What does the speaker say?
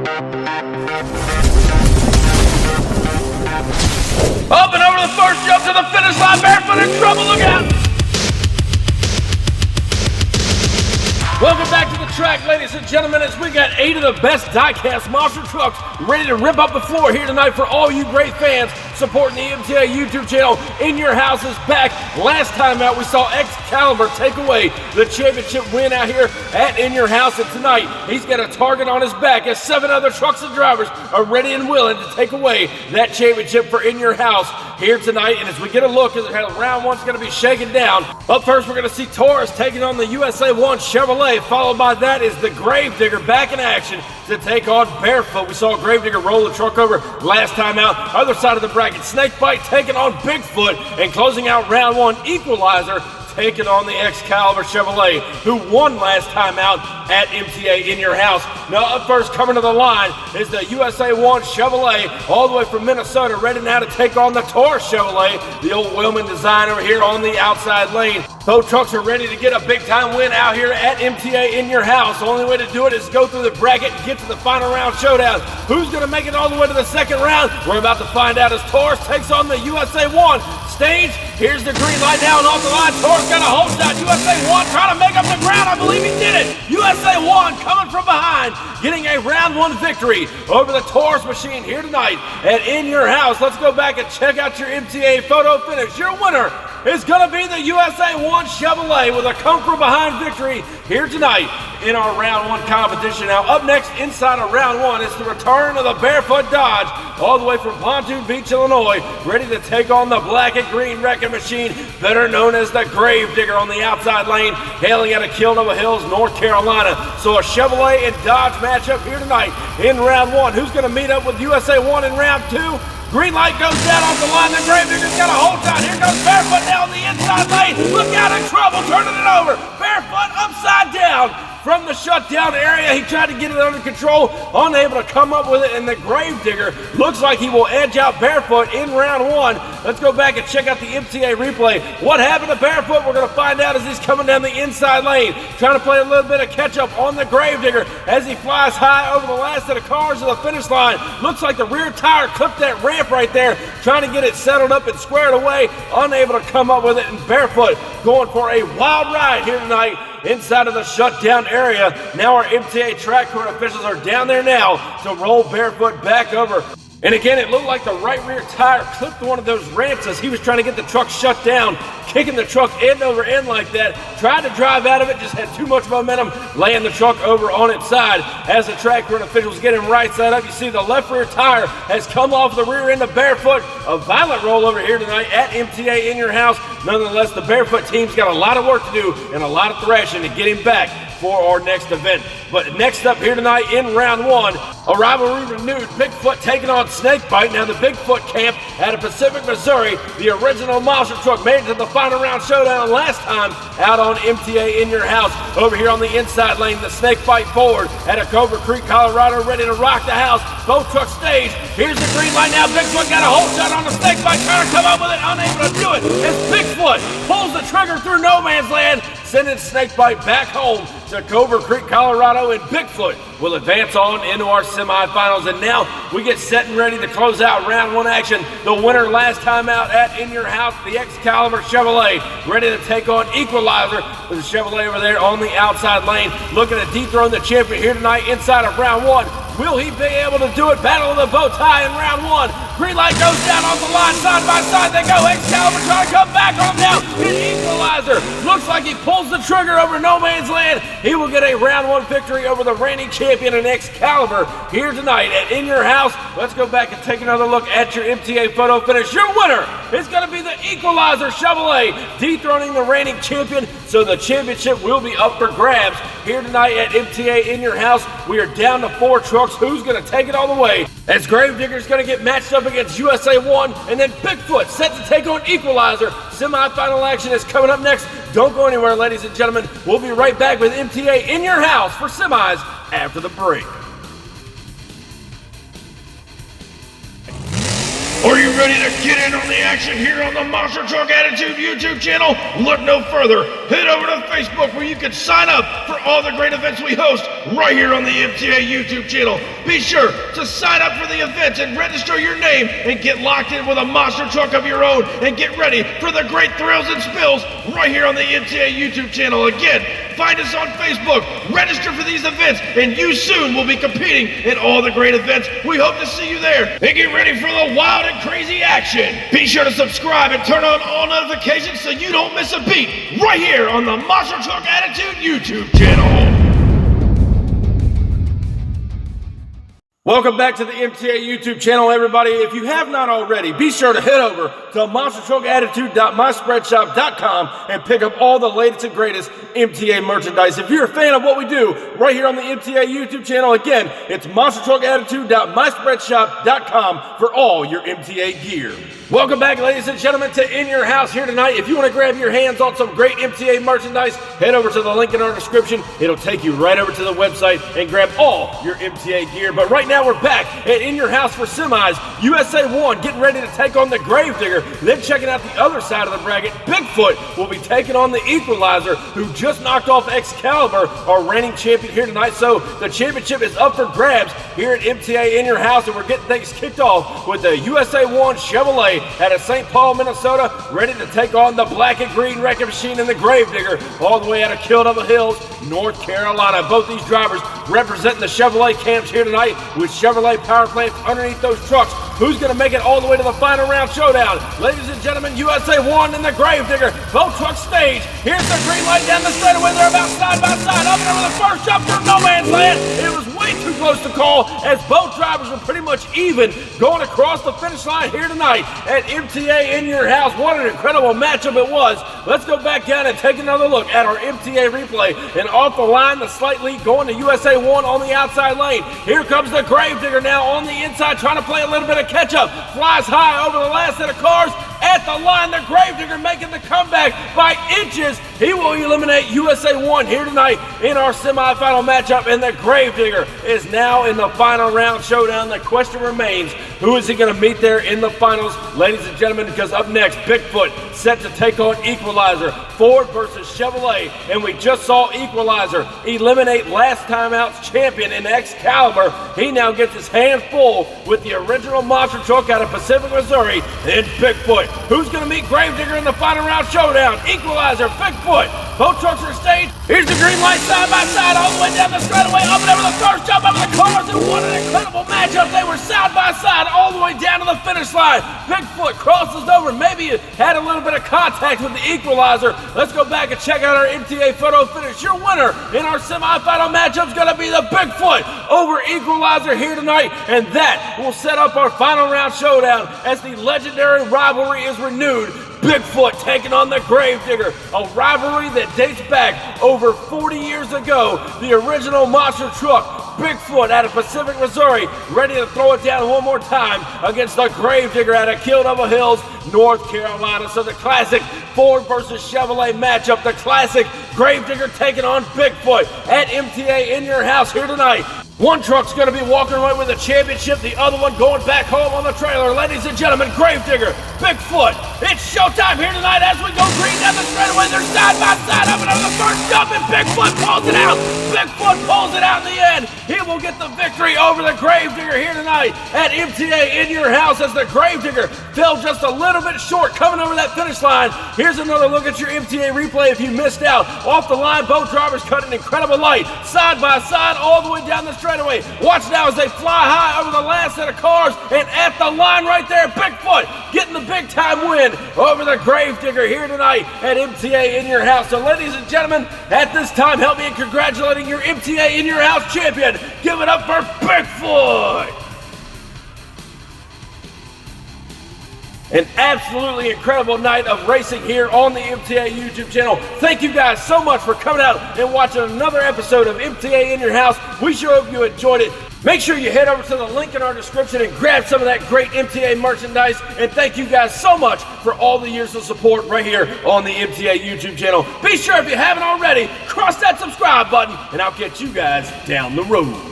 Up and over the first jump to the finish line, barefoot in trouble, look out! Welcome back to the track, ladies and gentlemen, as we got 8 of the best diecast monster trucks ready to rip up the floor here tonight for all you great fans supporting the MTA YouTube channel. In Your House is back. Last time out, we saw Excalibur take away the championship win out here at In Your House, and tonight, he's got a target on his back as 7 other trucks and drivers are ready and willing to take away that championship for In Your House here tonight. And as we get a look at how round one's going to be shaken down, up first, we're going to see Taurus taking on the USA 1 Chevrolet. Followed by that is the Gravedigger back in action to take on Barefoot. We saw Gravedigger roll the truck over last time out. Other side of the bracket, Snakebite taking on Bigfoot, and closing out round one, Equalizer taking on the Excalibur Chevrolet, who won last time out at MTA In Your House. Now up first, coming to the line, is the USA 1 Chevrolet, all the way from Minnesota, ready now to take on the Taurus Chevrolet, the old Wellman design over here on the outside lane. Both trucks are ready to get a big-time win out here at MTA In Your House. The only way to do it is go through the bracket and get to the final round showdown. Who's going to make it all the way to the second round? We're about to find out as Taurus takes on the USA 1 stage. Here's the green light now and off the line. Taurus got a hold shot. USA 1 trying to make up the ground. I believe he did it. USA 1 coming from behind, getting a round one victory over the Taurus machine here tonight at In Your House. Let's go back and check out your MTA photo finish. Your winner is going to be the USA 1 Chevrolet with a come-from-behind victory here tonight in our round one competition. Now, up next inside of round one is the return of the Barefoot Dodge, all the way from Pontoon Beach, Illinois, ready to take on the black and green wrecking machine, better known as the Gravedigger, on the outside lane, hailing out of Kilnova Hills, North Carolina. So a Chevrolet and Dodge matchup here tonight in round one. Who's going to meet up with USA 1 in round two? Green light goes down off the line. The Gravedigger's got a hold shot. Here goes Barefoot now on the inside lane. Look out, in trouble, turning it over. Barefoot upside down from the shutdown area. He tried to get it under control, unable to come up with it, and the Gravedigger looks like he will edge out Barefoot in round one. Let's go back and check out the MTA replay. What happened to Barefoot? We're going to find out as he's coming down the inside lane, trying to play a little bit of catch-up on the Gravedigger as he flies high over the last of the cars to the finish line. Looks like the rear tire clipped that ramp right there, trying to get it settled up and squared away, unable to come up with it, and Barefoot going for a wild ride here tonight inside of the shutdown area. Now our MTA track court officials are down there now to roll Barefoot back over. And again, it looked like the right rear tire clipped one of those ramps as he was trying to get the truck shut down, kicking the truck end over end like that. Tried to drive out of it, just had too much momentum, laying the truck over on its side. As the track court officials get him right side up, you see the left rear tire has come off the rear end of Barefoot. A violent roll over here tonight at MTA In Your House. Nonetheless, the Barefoot team's got a lot of work to do and a lot of thrashing to get him back for our next event. But next up here tonight in round one, a rivalry renewed. Bigfoot taking on Snakebite. Now the Bigfoot camp out of Pacific, Missouri, the original monster truck, made it to the final round showdown last time out on MTA In Your House. Over here on the inside lane, the Snakebite forward out of Cobra Creek, Colorado, ready to rock the house. Both trucks staged. Here's the green light now. Bigfoot got a hold shot on the Snakebite, trying to come up with it, unable to do it as Bigfoot pulls the trigger through no man's land, sending Snakebite back home to Cobra Creek, Colorado, and Bigfoot will advance on into our semifinals. And now we get set and ready to close out round one action. The winner last time out at In Your House, the Excalibur Chevrolet, ready to take on Equalizer with the Chevrolet over there on the outside lane, looking to dethrone the champion here tonight inside of round one. Will he be able to do it? Battle of the bow tie in round one. Green light goes down off the line, side by side they go. Excalibur trying to come back on him now. And Equalizer looks like he pulls the trigger over no man's land. He will get a round one victory over the reigning champion and Excalibur here tonight at In Your House. Let's go back and take another look at your MTA photo finish. Your winner is going to be the Equalizer Chevrolet, dethroning the reigning champion. So the championship will be up for grabs here tonight at MTA In Your House. We are down to 4 trucks. Who's going to take it all the way? As Gravedigger's going to get matched up against USA 1, and then Bigfoot set to take on Equalizer. Semi-final action is coming up next. Don't go anywhere, ladies and gentlemen. We'll be right back with MTA In Your House for semis after the break. Are you ready to get in on the action here on the Monster Truck Attitude YouTube channel? Look no further. Head over to Facebook where you can sign up for all the great events we host right here on the MTA YouTube channel. Be sure to sign up for the events and register your name and get locked in with a monster truck of your own and get ready for the great thrills and spills right here on the MTA YouTube channel. Again, find us on Facebook, register for these events, and you soon will be competing in all the great events. We hope to see you there. And get ready for the wild and crazy action. Be sure to subscribe and turn on all notifications so you don't miss a beat right here on the Monster Truck Attitude YouTube channel. Welcome back to the MTA YouTube channel, everybody. If you have not already, be sure to head over to monstertruckattitude.myspreadshop.com and pick up all the latest and greatest MTA merchandise. If you're a fan of what we do right here on the MTA YouTube channel, again, it's monstertruckattitude.myspreadshop.com for all your MTA gear. Welcome back, ladies and gentlemen, to In Your House here tonight. If you want to grab your hands on some great MTA merchandise, head over to the link in our description. It'll take you right over to the website and grab all your MTA gear. But right now we're back at In Your House for semis. USA 1 getting ready to take on the Gravedigger. Then checking out the other side of the bracket, Bigfoot will be taking on the Equalizer, who just knocked off Excalibur, our reigning champion here tonight. So the championship is up for grabs here at MTA In Your House, and we're getting things kicked off with the USA 1 Chevrolet out of St. Paul, Minnesota, ready to take on the black and green wrecking machine and the Gravedigger all the way out of Kildover Hills, North Carolina. Both these drivers representing the Chevrolet camps here tonight with Chevrolet power plants underneath those trucks. Who's going to make it all the way to the final round showdown? Ladies and gentlemen, USA 1 and the Gravedigger, both trucks stage. Here's the green light down the straightaway. They're about side by side. Up and over the first jump through no man's land. It was way too close to call, as both drivers were pretty much even going across the finish line here tonight at MTA In Your House. What an incredible matchup it was. Let's go back down and take another look at our MTA replay. And off the line, the slight lead going to USA 1 on the outside lane. Here comes the Gravedigger now on the inside, trying to play a little bit of catch up. Flies high over the last set of cars. At the line, the Gravedigger making the comeback by inches. He will eliminate USA 1 here tonight in our semifinal matchup, and the Gravedigger is now in the final round showdown. The question remains, who is he going to meet there in the finals, ladies and gentlemen, because up next, Bigfoot set to take on Equalizer. Ford versus Chevrolet, and we just saw Equalizer eliminate last time out's champion in Excalibur. He now gets his hands full with the original monster truck out of Pacific, Missouri, and Bigfoot. Who's going to meet Gravedigger in the final round showdown? Equalizer, Bigfoot. Both trucks are staged. Here's the green light side by side, all the way down the straightaway, up and over the first jump, over the cars, and what an incredible matchup. They were side by side all the way down to the finish line. Bigfoot crosses over, maybe it had a little bit of contact with the Equalizer. Let's go back and check out our MTA photo finish. Your winner in our semifinal matchup is going to be the Bigfoot over Equalizer here tonight, and that will set up our final round showdown as the legendary rivalry is renewed. Bigfoot taking on the Gravedigger, a rivalry that dates back over 40 years ago. The original monster truck, Bigfoot out of Pacific, Missouri, ready to throw it down one more time against the Gravedigger out of Kildover Hills, North Carolina. So the classic Ford versus Chevrolet matchup, the classic Gravedigger taking on Bigfoot at MTA In Your House here tonight. One truck's going to be walking away with the championship, the other one going back home on the trailer. Ladies and gentlemen, Gravedigger, Bigfoot, it's showtime here tonight as we go green down the straightaway. They're side by side up and over the first jump, and Bigfoot pulls it out. Bigfoot pulls it out in the end. He will get the victory over the Gravedigger here tonight at MTA In Your House, as the Gravedigger fell just a little bit short coming over that finish line. Here's another look at your MTA replay if you missed out. Off the line, both drivers cut an incredible light, side by side all the way down the straightaway. Watch now as they fly high over the last set of cars, and at the line right there, Bigfoot getting the big time win over the Gravedigger here tonight at MTA In Your House. So ladies and gentlemen, at this time, help me in congratulating your MTA In Your House champion. Give it up for Bigfoot! An absolutely incredible night of racing here on the MTA YouTube channel. Thank you guys so much for coming out and watching another episode of MTA In Your House. We sure hope you enjoyed it. Make sure you head over to the link in our description and grab some of that great MTA merchandise. And thank you guys so much for all the years of support right here on the MTA YouTube channel. Be sure, if you haven't already, cross that subscribe button, and I'll catch you guys down the road.